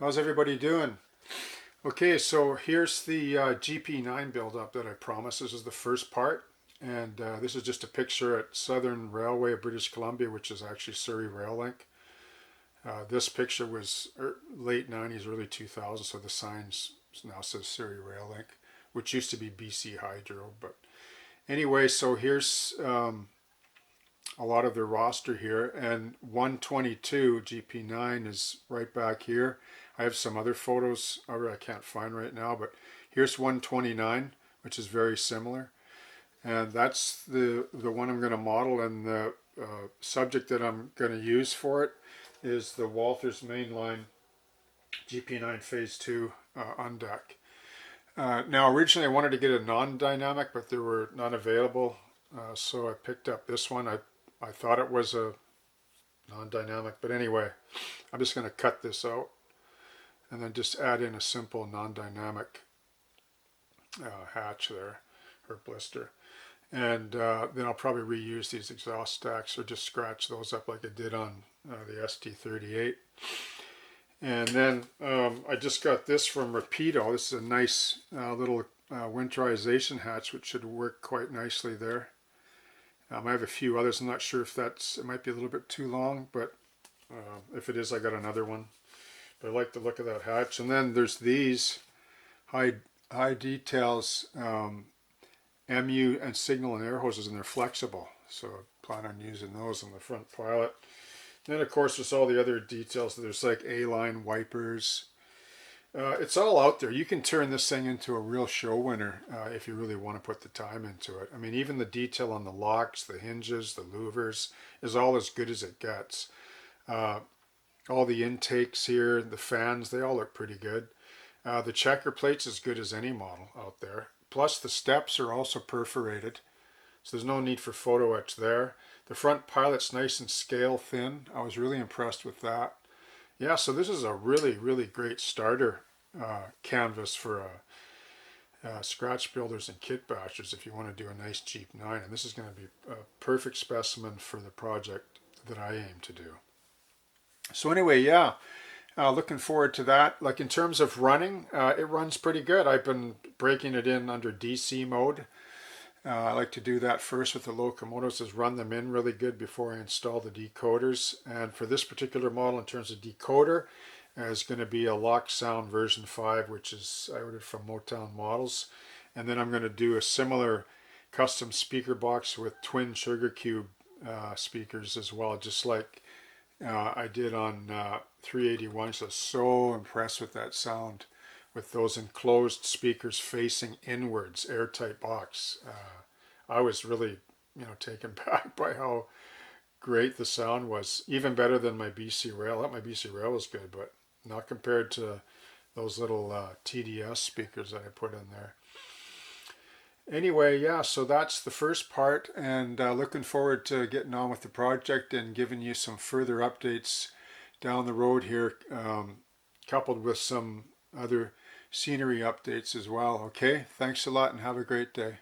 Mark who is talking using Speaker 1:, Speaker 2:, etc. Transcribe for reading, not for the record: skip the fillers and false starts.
Speaker 1: How's everybody doing? Okay, so here's the GP9 build-up that I promised. This is the first part, and this is just a picture at Southern Railway of British Columbia, which is actually Surrey Rail Link. This picture was late 90s, early 2000s, so the signs now says Surrey Rail Link, which used to be BC Hydro. But anyway, so here's a lot of the roster here, and 122 GP9 is right back here. I have some other photos I can't find right now, but here's 129, which is very similar, and that's the one I'm going to model, and the subject that I'm going to use for it is the Walther's Mainline GP9 Phase 2 on deck. Now originally I wanted to get a non-dynamic, but they were not available, so I picked up this one. I thought it was a non-dynamic, but anyway, I'm just going to cut this out and then just add in a simple non-dynamic hatch there, or blister. And then I'll probably reuse these exhaust stacks or just scratch those up like I did on the ST38. And then I just got this from Rapido. This is a nice little winterization hatch, which should work quite nicely there. I have a few others. I'm not sure if it might be a little bit too long, but if it is, I got another one. But I like the look of that hatch. And then there's these high details MU and signal and air hoses, and they're flexible. So I plan on using those on the front pilot. And then of course there's all the other details. There's like A-line wipers. It's all out there. You can turn this thing into a real show winner if you really want to put the time into it. I mean, even the detail on the locks, the hinges, the louvers is all as good as it gets. All the intakes here, the fans, they all look pretty good. The checker plate's as good as any model out there. Plus the steps are also perforated, so there's no need for photo etch there. The front pilot's nice and scale thin. I was really impressed with that. Yeah, so this is a really, really great starter canvas for scratch builders and kit bashers if you want to do a nice GP9. And this is going to be a perfect specimen for the project that I aim to do. So anyway, yeah, looking forward to that. Like in terms of running, it runs pretty good. I've been breaking it in under DC mode. I like to do that first with the locomotives, is run them in really good before I install the decoders. And for this particular model, in terms of decoder, is going to be a Lock Sound version 5, which is I ordered from Motown Models. And then I'm going to do a similar custom speaker box with twin Sugar Cube speakers as well, just like I did on 381. So impressed with that sound, with those enclosed speakers facing inwards, airtight box. I was really, taken back by how great the sound was. Even better than my BC Rail. I thought my BC Rail was good, but not compared to those little TDS speakers that I put in there. Anyway, yeah, so that's the first part, and looking forward to getting on with the project and giving you some further updates down the road here, coupled with some other scenery updates as well. Okay, thanks a lot and have a great day.